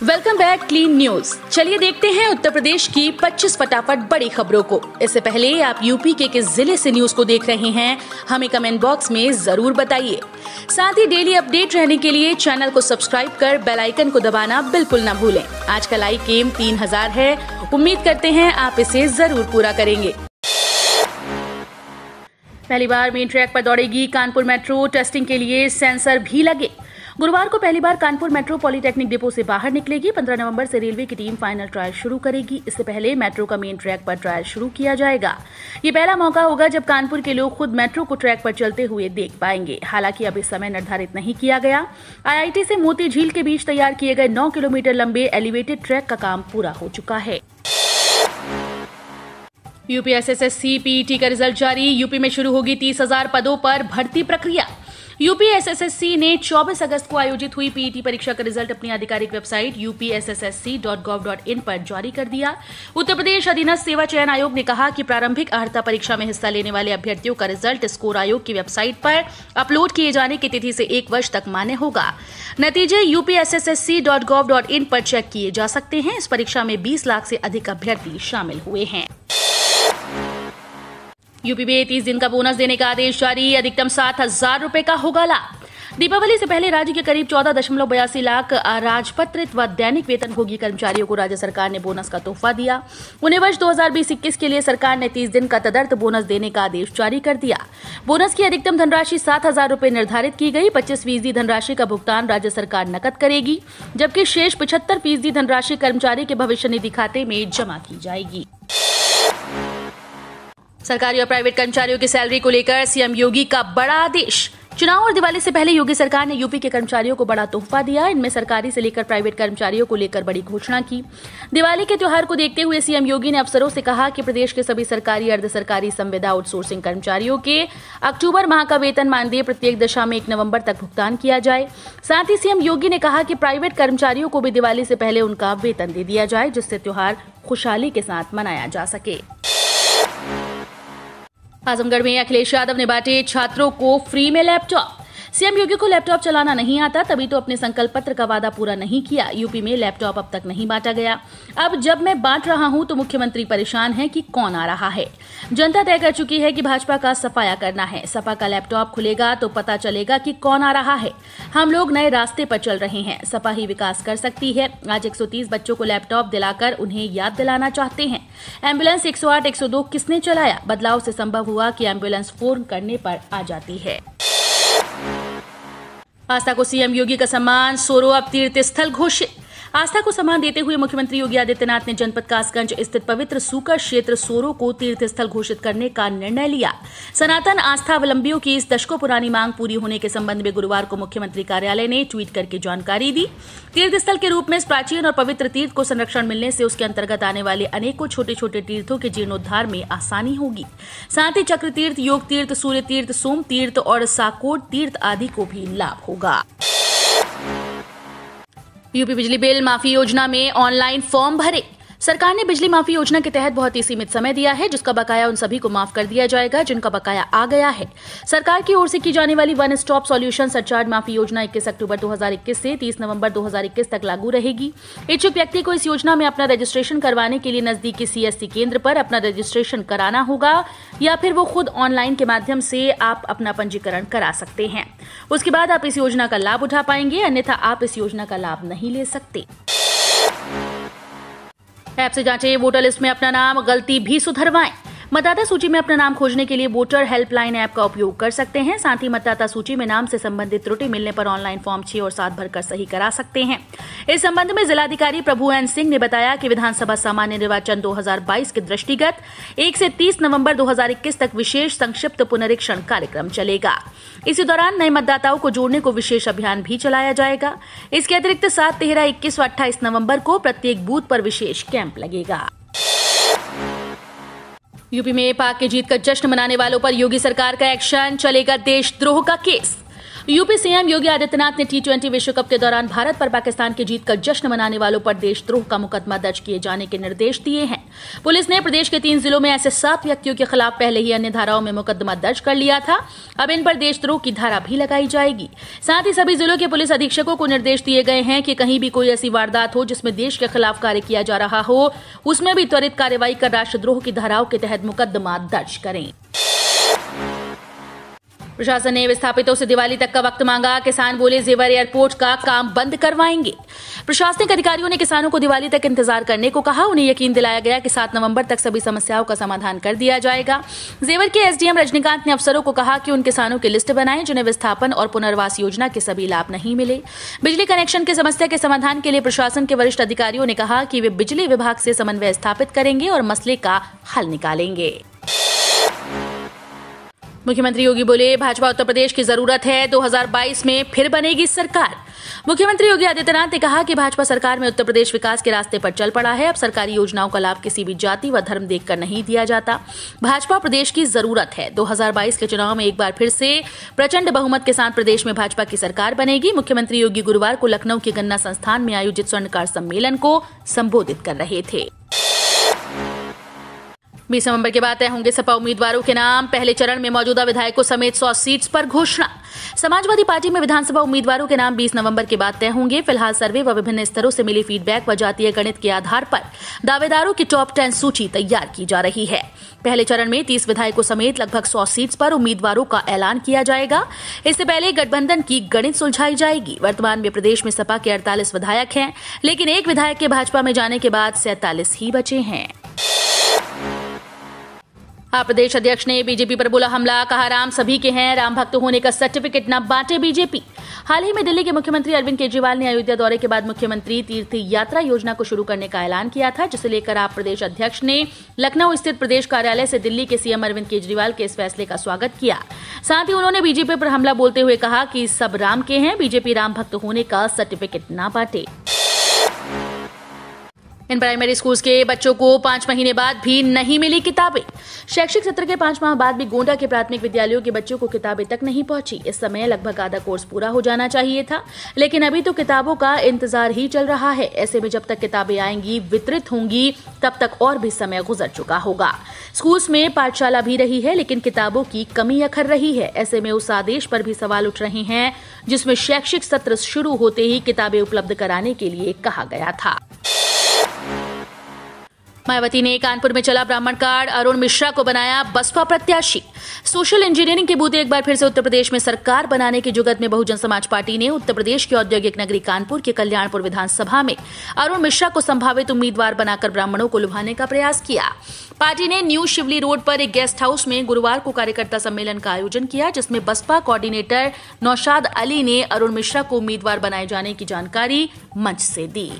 Welcome back clean news. चलिए देखते हैं उत्तर प्रदेश की 25 फटाफट बड़ी खबरों को। इससे पहले आप यूपी के किस जिले से न्यूज को देख रहे हैं हमें कमेंट बॉक्स में जरूर बताइए। साथ ही डेली अपडेट रहने के लिए चैनल को सब्सक्राइब कर बेल आइकन को दबाना बिल्कुल न भूलें। आज का लाइक एम 3000 है, उम्मीद करते हैं आप इसे जरूर पूरा करेंगे। पहली बार मेन ट्रैक पर दौड़ेगी कानपुर मेट्रो, टेस्टिंग के लिए सेंसर भी लगे। गुरुवार को पहली बार कानपुर मेट्रो पॉलिटेक्निक डिपो से बाहर निकलेगी। 15 नवंबर से रेलवे की टीम फाइनल ट्रायल शुरू करेगी। इससे पहले मेट्रो का मेन ट्रैक पर ट्रायल शुरू किया जाएगा। ये पहला मौका होगा जब कानपुर के लोग खुद मेट्रो को ट्रैक पर चलते हुए देख पाएंगे। हालांकि अभी समय निर्धारित नहीं किया गया। IIT से मोती झील के बीच तैयार किए गए 9 किलोमीटर लंबे एलिवेटेड ट्रैक का काम पूरा हो चुका है। यूपी SSSC PET का रिजल्ट जारी। यूपी में शुरू होगी 30,000 पदों पर भर्ती प्रक्रिया। यूपी SSSC ने 24 अगस्त को आयोजित हुई PET परीक्षा का रिजल्ट अपनी आधिकारिक वेबसाइट upssc.gov.in पर जारी कर दिया। उत्तर प्रदेश अधीनस्थ सेवा चयन आयोग ने कहा कि प्रारंभिक अर्हता परीक्षा में हिस्सा लेने वाले अभ्यर्थियों का रिजल्ट स्कोर आयोग की वेबसाइट पर अपलोड किए जाने की तिथि से 1 वर्ष तक मान्य होगा। नतीजे upssc.gov.in पर चेक किए जा सकते हैं। इस परीक्षा में 20 लाख से अधिक अभ्यर्थी शामिल हुए हैं। यूपी में 30 दिन का बोनस देने का आदेश जारी। अधिकतम 7,000 रुपए का होगा लाभ। दीपावली से पहले राज्य के करीब 14.82 लाख राजपत्रित व दैनिक वेतनभोगी कर्मचारियों को राज्य सरकार ने बोनस का तोहफा दिया। उन्हें वर्ष 2020-21 के लिए सरकार ने 30 दिन का तदर्थ बोनस देने का आदेश जारी कर दिया। बोनस की अधिकतम धनराशि 7,000 रुपए निर्धारित की गई। 25% धनराशि का भुगतान राज्य सरकार नकद करेगी, जबकि शेष 75% धनराशि कर्मचारी के भविष्य निधि खाते में जमा की जाएगी। सरकारी और प्राइवेट कर्मचारियों की सैलरी को लेकर सीएम योगी का बड़ा आदेश। चुनाव और दिवाली से पहले योगी सरकार ने यूपी के कर्मचारियों को बड़ा तोहफा दिया। इनमें सरकारी से लेकर प्राइवेट कर्मचारियों को लेकर बड़ी घोषणा की। दिवाली के त्योहार को देखते हुए सीएम योगी ने अफसरों से कहा कि प्रदेश के सभी सरकारी, अर्ध सरकारी, संविदा, आउटसोर्सिंग कर्मचारियों के अक्टूबर माह का वेतन मानदेय प्रत्येक दशा में 1 नवंबर तक भुगतान किया जाए। साथ ही सीएम योगी ने कहा कि प्राइवेट कर्मचारियों को भी दिवाली से पहले उनका वेतन दे दिया जाए, जिससे त्योहार खुशहाली के साथ मनाया जा सके। आजमगढ़ में अखिलेश यादव ने बांटे छात्रों को फ्री में लैपटॉप। सीएम योगी को लैपटॉप चलाना नहीं आता, तभी तो अपने संकल्प पत्र का वादा पूरा नहीं किया। यूपी में लैपटॉप अब तक नहीं बांटा गया। अब जब मैं बांट रहा हूं तो मुख्यमंत्री परेशान है कि कौन आ रहा है। जनता तय कर चुकी है कि भाजपा का सफाया करना है। सपा का लैपटॉप खुलेगा तो पता चलेगा कि कौन आ रहा है। हम लोग नए रास्ते पर चल रहे हैं। सपा ही विकास कर सकती है। आज 130 बच्चों को लैपटॉप दिलाकर उन्हें याद दिलाना चाहते हैं। एम्बुलेंस 108, 102 किसने चलाया? बदलाव से संभव हुआ कि एम्बुलेंस फोन करने पर आ जाती है। आस्था को सीएम योगी का सम्मान, सोरो अब तीर्थ स्थल घोषित। आस्था को सम्मान देते हुए मुख्यमंत्री योगी आदित्यनाथ ने जनपद कासगंज स्थित पवित्र सूकर क्षेत्र सोरो को तीर्थ स्थल घोषित करने का निर्णय लिया। सनातन आस्थावलंबियों की इस दशकों पुरानी मांग पूरी होने के संबंध में गुरुवार को मुख्यमंत्री कार्यालय ने ट्वीट करके जानकारी दी। तीर्थ स्थल के रूप में इस प्राचीन और पवित्र तीर्थ को संरक्षण मिलने से उसके अंतर्गत आने वाले अनेकों छोटे छोटे तीर्थों के जीर्णोद्धार में आसानी होगी। साथ ही चक्र तीर्थ, योग तीर्थ, सूर्य तीर्थ, सोम तीर्थ और साकोट तीर्थ आदि को भी लाभ होगा। यूपी बिजली बिल माफी योजना में ऑनलाइन फॉर्म भरे। सरकार ने बिजली माफी योजना के तहत बहुत ही सीमित समय दिया है, जिसका बकाया उन सभी को माफ कर दिया जाएगा जिनका बकाया आ गया है। सरकार की ओर से की जाने वाली वन स्टॉप सॉल्यूशन सरचार्ज माफी योजना 21 अक्टूबर 2021 से 30 नवंबर 2021 तक लागू रहेगी। इच्छुक व्यक्ति को इस योजना में अपना रजिस्ट्रेशन करवाने के लिए नजदीकी CSC केंद्र पर अपना रजिस्ट्रेशन कराना होगा, या फिर वो खुद ऑनलाइन के माध्यम से आप अपना पंजीकरण करा सकते हैं। उसके बाद आप इस योजना का लाभ उठा पाएंगे, अन्यथा आप इस योजना का लाभ नहीं ले सकते। ऐप से जांचें वोटर लिस्ट में अपना नाम, गलती भी सुधरवाएं। मतदाता सूची में अपना नाम खोजने के लिए वोटर हेल्पलाइन ऐप का उपयोग कर सकते हैं। साथ ही मतदाता सूची में नाम से संबंधित त्रुटि मिलने पर ऑनलाइन फॉर्म 6 और 7 भरकर सही करा सकते हैं। इस संबंध में जिलाधिकारी प्रभु एन सिंह ने बताया कि विधानसभा सामान्य निर्वाचन 2022 के दृष्टिगत 1 से 30 नवंबर 2021 तक विशेष संक्षिप्त पुनरीक्षण कार्यक्रम चलेगा। इसी दौरान नए मतदाताओं को जोड़ने को विशेष अभियान भी चलाया जाएगा। इसके अतिरिक्त 7, 13, 21 व 28 नवंबर को प्रत्येक बूथ पर विशेष कैंप लगेगा। यूपी में पाक की जीत का जश्न मनाने वालों पर योगी सरकार का एक्शन, चलेगा देशद्रोह का case. UP CM Yogi Adityanath ने T20 विश्व कप के दौरान भारत पर पाकिस्तान की जीत का जश्न मनाने वालों पर देशद्रोह का मुकदमा दर्ज किए जाने के निर्देश दिए हैं। पुलिस ने प्रदेश के 3 जिलों में ऐसे 7 व्यक्तियों के खिलाफ पहले ही अन्य धाराओं में मुकदमा दर्ज कर लिया था। अब इन पर देशद्रोह की धारा भी लगाई जाएगी। साथ ही सभी जिलों के पुलिस अधीक्षकों को निर्देश दिए गए हैं कि कहीं भी कोई ऐसी वारदात हो जिसमें देश के खिलाफ कार्य किया जा रहा हो, उसमें भी त्वरित कार्रवाई कर राष्ट्रद्रोह की धाराओं के तहत मुकदमा दर्ज करें। प्रशासन ने विस्थापितों से दिवाली तक का वक्त मांगा। किसान बोले जेवर एयरपोर्ट का काम बंद करवाएंगे। प्रशासनिक अधिकारियों ने किसानों को दिवाली तक इंतजार करने को कहा। उन्हें यकीन दिलाया गया कि 7 नवंबर तक सभी समस्याओं का समाधान कर दिया जाएगा। जेवर के एसडीएम रजनीकांत ने अफसरों को कहा कि उन किसानों की लिस्ट बनाएं जिन्हें विस्थापन और पुनर्वास योजना के सभी लाभ नहीं मिले। बिजली कनेक्शन की समस्या के समाधान के लिए प्रशासन के वरिष्ठ अधिकारियों ने कहा कि वे बिजली विभाग से समन्वय स्थापित करेंगे और मसले का हल निकालेंगे। मुख्यमंत्री योगी बोले भाजपा उत्तर प्रदेश की जरूरत है, 2022 में फिर बनेगी सरकार। मुख्यमंत्री योगी आदित्यनाथ ने कहा कि भाजपा सरकार में उत्तर प्रदेश विकास के रास्ते पर चल पड़ा है। अब सरकारी योजनाओं का लाभ किसी भी जाति व धर्म देखकर नहीं दिया जाता। भाजपा प्रदेश की जरूरत है। 2022 के चुनाव में एक बार फिर से प्रचंड बहुमत के साथ प्रदेश में भाजपा की सरकार बनेगी। मुख्यमंत्री योगी गुरुवार को लखनऊ के गन्ना संस्थान में आयोजित स्वर्णकार सम्मेलन को संबोधित कर रहे थे। 20 नवंबर के बाद तय होंगे सपा उम्मीदवारों के नाम। पहले चरण में मौजूदा विधायकों समेत 100 सीट्स पर घोषणा। समाजवादी पार्टी में विधानसभा उम्मीदवारों के नाम 20 नवंबर के बाद तय होंगे। फिलहाल सर्वे व विभिन्न स्तरों से मिली फीडबैक व जातीय गणित के आधार पर दावेदारों की टॉप 10 सूची तैयार की जा रही है। पहले चरण में 30 विधायकों समेत लगभग 100 सीट्स पर उम्मीदवारों का ऐलान किया जाएगा। इससे पहले गठबंधन की गणित सुलझाई जाएगी। वर्तमान में प्रदेश में सपा के 48 विधायक हैं, लेकिन एक विधायक के भाजपा में जाने के बाद 47 ही बचे हैं। प्रदेश अध्यक्ष ने बीजेपी पर बोला हमला। कहा राम सभी के हैं, राम भक्त होने का सर्टिफिकेट न बांटे बीजेपी। हाल ही में दिल्ली के मुख्यमंत्री अरविंद केजरीवाल ने अयोध्या दौरे के बाद मुख्यमंत्री तीर्थ यात्रा योजना को शुरू करने का ऐलान किया था, जिसे लेकर आप प्रदेश अध्यक्ष ने लखनऊ स्थित प्रदेश कार्यालय से दिल्ली के सीएम अरविंद केजरीवाल के इस फैसले का स्वागत किया। साथ ही उन्होंने बीजेपी पर हमला बोलते हुए कहा कि सब राम के हैं, बीजेपी राम भक्त होने का सर्टिफिकेट न बांटे। इन प्राइमरी स्कूल्स के बच्चों को 5 महीने बाद भी नहीं मिली किताबें। शैक्षिक सत्र के 5 माह बाद भी गोंडा के प्राथमिक विद्यालयों के बच्चों को किताबें तक नहीं पहुंची। इस समय लगभग आधा कोर्स पूरा हो जाना चाहिए था, लेकिन अभी तो किताबों का इंतजार ही चल रहा है। ऐसे में जब तक किताबें आएंगी, वितरित होंगी, तब तक और भी समय गुजर चुका होगा। स्कूल्स में पाठशाला भी रही है, लेकिन किताबों की कमी अखर रही है। ऐसे में उस आदेश पर भी सवाल उठ रहे हैं जिसमें शैक्षिक सत्र शुरू होते ही किताबें उपलब्ध कराने के लिए कहा गया था। मायावती ने कानपुर में चला ब्राह्मण कार्ड, अरुण मिश्रा को बनाया बसपा प्रत्याशी। सोशल इंजीनियरिंग के बूते एक बार फिर से उत्तर प्रदेश में सरकार बनाने की जुगत में बहुजन समाज पार्टी ने उत्तर प्रदेश की औद्योगिक नगरी कानपुर के कल्याणपुर विधानसभा में अरुण मिश्रा को संभावित उम्मीदवार बनाकर ब्राह्मणों को लुभाने का प्रयास किया। पार्टी ने न्यू शिवली रोड पर एक गेस्ट हाउस में गुरुवार को कार्यकर्ता सम्मेलन का आयोजन किया, जिसमें बसपा कोऑर्डिनेटर नौशाद अली ने अरुण मिश्रा को उम्मीदवार बनाए जाने की जानकारी मंच से दी।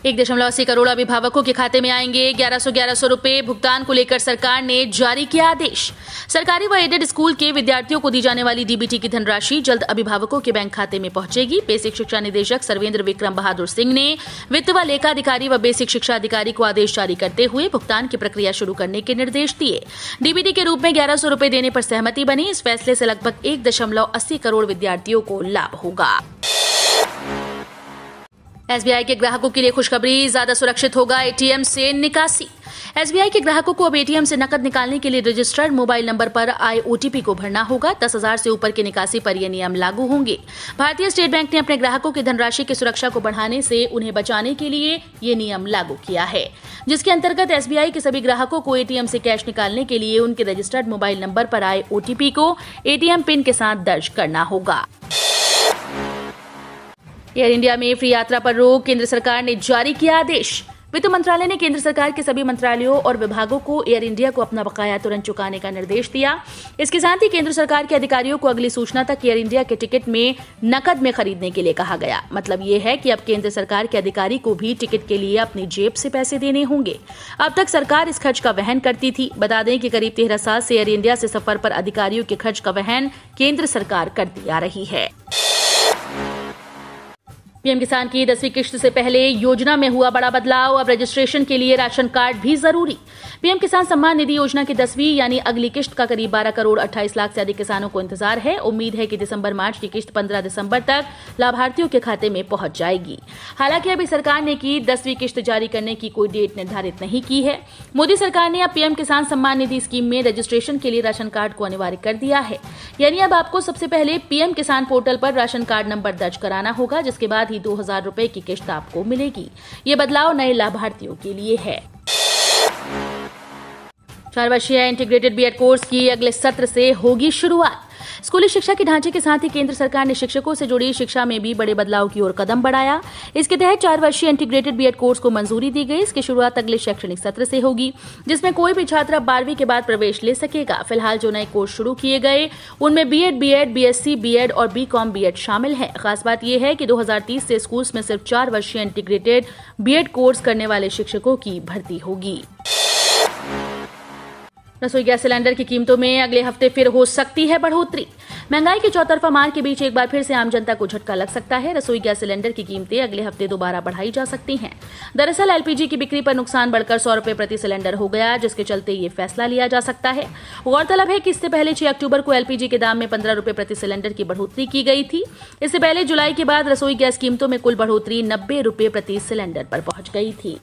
1.80 करोड़ अभिभावकों के खाते में आएंगे 1100 रुपए। भुगतान को लेकर सरकार ने जारी किया आदेश। सरकारी व एडेड स्कूल के विद्यार्थियों को दी जाने वाली डीबीटी की धनराशि जल्द अभिभावकों के बैंक खाते में पहुंचेगी। बेसिक शिक्षा निदेशक सर्वेंद्र विक्रम बहादुर सिंह ने वित्त व लेखा अधिकारी व बेसिक शिक्षा अधिकारी को आदेश जारी करते हुए भुगतान की प्रक्रिया शुरू करने के निर्देश दिए। डीबीटी के रूप में 1100 रुपए देने पर सहमति बनी। इस फैसले से लगभग 1.80 करोड़ विद्यार्थियों को लाभ होगा। एसबीआई के ग्राहकों के लिए खुशखबरी, ज्यादा सुरक्षित होगा एटीएम से निकासी। एसबीआई के ग्राहकों को अब एटीएम से नकद निकालने के लिए रजिस्टर्ड मोबाइल नंबर पर आए ओटीपी को भरना होगा। 10,000 से ऊपर की निकासी पर ये नियम लागू होंगे। भारतीय स्टेट बैंक ने अपने ग्राहकों की धनराशि की सुरक्षा को बढ़ाने से उन्हें बचाने के लिए ये नियम लागू किया है, जिसके अंतर्गत एसबीआई के सभी ग्राहकों को एटीएम से कैश निकालने के लिए उनके रजिस्टर्ड मोबाइल नंबर पर आए ओटीपी को एटीएम पिन के साथ दर्ज करना होगा। एयर इंडिया में फ्री यात्रा पर रोक, केंद्र सरकार ने जारी किया आदेश। वित्त मंत्रालय ने केंद्र सरकार के सभी मंत्रालयों और विभागों को एयर इंडिया को अपना बकाया तुरंत चुकाने का निर्देश दिया। इसके साथ ही केंद्र सरकार के अधिकारियों को अगली सूचना तक एयर इंडिया के टिकट में नकद में खरीदने के लिए कहा गया। मतलब ये है कि अब केंद्र सरकार के अधिकारी को भी टिकट के लिए अपनी जेब से पैसे देने होंगे। अब तक सरकार इस खर्च का वहन करती थी। बता दें कि करीब 13 साल से एयर इंडिया से सफर पर अधिकारियों के खर्च का वहन केंद्र सरकार करती आ रही है। पीएम किसान की 10वीं किश्त से पहले योजना में हुआ बड़ा बदलाव। अब रजिस्ट्रेशन के लिए राशन कार्ड भी जरूरी। पीएम किसान सम्मान निधि योजना की 10वीं यानी अगली किश्त का करीब 12 करोड़ 28 लाख से अधिक किसानों को इंतजार है। उम्मीद है कि दिसंबर मार्च की किश्त 15 दिसंबर तक लाभार्थियों के खाते में पहुंच जाएगी। हालांकि अभी सरकार ने की 10वीं किश्त जारी करने की कोई डेट निर्धारित नहीं की है। मोदी सरकार ने अब पीएम किसान सम्मान निधि स्कीम में रजिस्ट्रेशन के लिए राशन कार्ड को अनिवार्य कर दिया है। यानी अब आपको सबसे पहले पीएम किसान पोर्टल पर राशन कार्ड नंबर दर्ज कराना होगा, जिसके बाद ही 2000 रुपए की किश्त आपको मिलेगी। ये बदलाव नए लाभार्थियों के लिए है। 4 वर्षीय इंटीग्रेटेड बीएड कोर्स की अगले सत्र से होगी शुरुआत। स्कूली शिक्षा के ढांचे के साथ ही केंद्र सरकार ने शिक्षकों से जुड़ी शिक्षा में भी बड़े बदलाव की ओर कदम बढ़ाया। इसके तहत 4 वर्षीय इंटीग्रेटेड बीएड कोर्स को मंजूरी दी गई। इसकी शुरुआत अगले शैक्षणिक सत्र से होगी, जिसमें कोई भी छात्र अब 12वीं के बाद प्रवेश ले सकेगा। फिलहाल जो नए कोर्स शुरू किए गए उनमें बीएड, बीएससी बीएड और बीकॉम बीएड शामिल है। खास बात यह है कि 2030 से स्कूल्स में सिर्फ 4 वर्षीय इंटीग्रेटेड बीएड कोर्स करने वाले शिक्षकों की भर्ती होगी। रसोई गैस सिलेंडर की कीमतों में अगले हफ्ते फिर हो सकती है बढ़ोतरी। महंगाई की चौतरफा मार के बीच एक बार फिर से आम जनता को झटका लग सकता है। रसोई गैस सिलेंडर की कीमतें अगले हफ्ते दोबारा बढ़ाई जा सकती हैं। दरअसल एलपीजी की बिक्री पर नुकसान बढ़कर 100 रुपए प्रति सिलेंडर हो गया, जिसके चलते ये फैसला लिया जा सकता है। गौरतलब है कि इससे पहले 6 अक्टूबर को एलपीजी के दाम में 15 रुपए प्रति सिलेंडर की बढ़ोतरी की गई थी। इससे पहले जुलाई के बाद रसोई गैस कीमतों में कुल बढ़ोतरी 90 रुपए प्रति सिलेंडर पर पहुंच गई थी।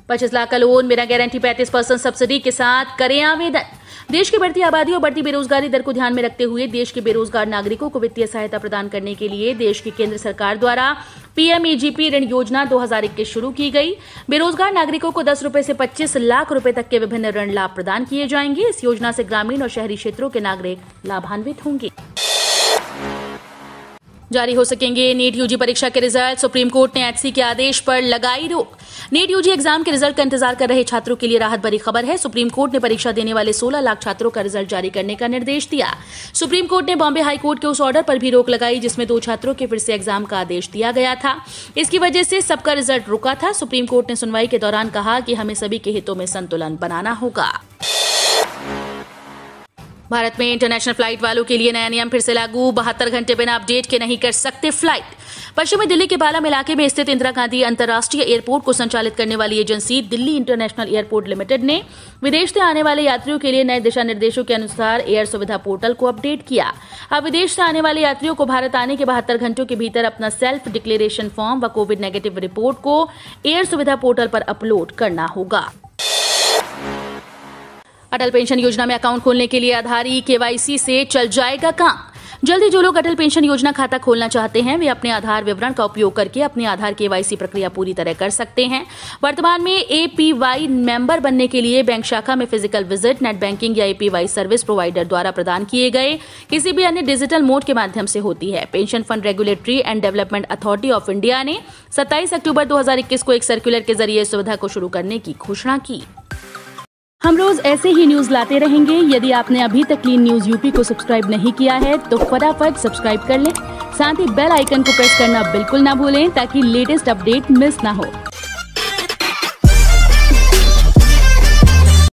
25 लाख का लोन बिना गारंटी 35% सब्सिडी के साथ करें आवेदन। देश की बढ़ती आबादी और बढ़ती बेरोजगारी दर को ध्यान में रखते हुए देश के बेरोजगार नागरिकों को वित्तीय सहायता प्रदान करने के लिए देश की केंद्र सरकार द्वारा पीएमईजीपी ऋण योजना 2021 शुरू की गई। बेरोजगार नागरिकों को 10 रुपए से 25 लाख रुपए तक के विभिन्न ऋण लाभ प्रदान किए जाएंगे। इस योजना से ग्रामीण और शहरी क्षेत्रों के नागरिक लाभान्वित होंगे। जारी हो सकेंगे नीट यूजी परीक्षा के रिजल्ट। सुप्रीम कोर्ट ने एचसी के आदेश पर लगाई रोक। नीट यूजी एग्जाम के रिजल्ट का इंतजार कर रहे छात्रों के लिए राहत भरी खबर है। सुप्रीम कोर्ट ने परीक्षा देने वाले 16 लाख छात्रों का रिजल्ट जारी करने का निर्देश दिया। सुप्रीम कोर्ट ने बॉम्बे हाई कोर्ट के उस ऑर्डर पर भी रोक लगाई जिसमें 2 छात्रों के फिर से एग्जाम का आदेश दिया गया था। इसकी वजह से सबका रिजल्ट रुका था। सुप्रीम कोर्ट ने सुनवाई के दौरान कहा कि हमें सभी के हितों में संतुलन बनाना होगा। भारत में इंटरनेशनल फ्लाइट वालों के लिए नया नियम फिर से लागू। 72 घंटे बिना अपडेट के नहीं कर सकते फ्लाइट। पश्चिमी दिल्ली के बालाम इलाके में स्थित इंदिरा गांधी अंतर्राष्ट्रीय एयरपोर्ट को संचालित करने वाली agency Delhi international airport limited ने विदेश से आने वाले यात्रियों के लिए नए दिशा निर्देशों के अनुसार एयर सुविधा पोर्टल को अपडेट किया। अब विदेश से आने वाले यात्रियों को भारत आने के 72 घंटों के भीतर अपना सेल्फ डिक्लेरेशन फॉर्म व कोविड नेगेटिव रिपोर्ट को एयर सुविधा पोर्टल पर अपलोड करना होगा। अटल पेंशन योजना में अकाउंट खोलने के लिए आधार केवाईसी से चल जाएगा काम। जल्दी जो लोग अटल पेंशन योजना खाता खोलना चाहते हैं वे अपने आधार विवरण का उपयोग करके अपने आधार केवाईसी प्रक्रिया पूरी तरह कर सकते हैं। वर्तमान में एपीवाई मेंबर बनने के लिए बैंक शाखा में फिजिकल विजिट, नेट बैंकिंग या एपीवाई सर्विस प्रोवाइडर द्वारा प्रदान किए गए किसी भी अन्य डिजिटल मोड के माध्यम से होती है। Pension fund regulatory and development authority of India ने 27 अक्टूबर 2021 को एक सर्कुलर के जरिए इस सुविधा को शुरू करने की घोषणा की। हम रोज ऐसे ही न्यूज लाते रहेंगे। यदि आपने अभी तक क्लीन न्यूज यूपी को सब्सक्राइब नहीं किया है तो फटाफट सब्सक्राइब कर लें। साथ ही बेल आइकन को प्रेस करना बिल्कुल ना भूलें ताकि लेटेस्ट अपडेट मिस ना हो।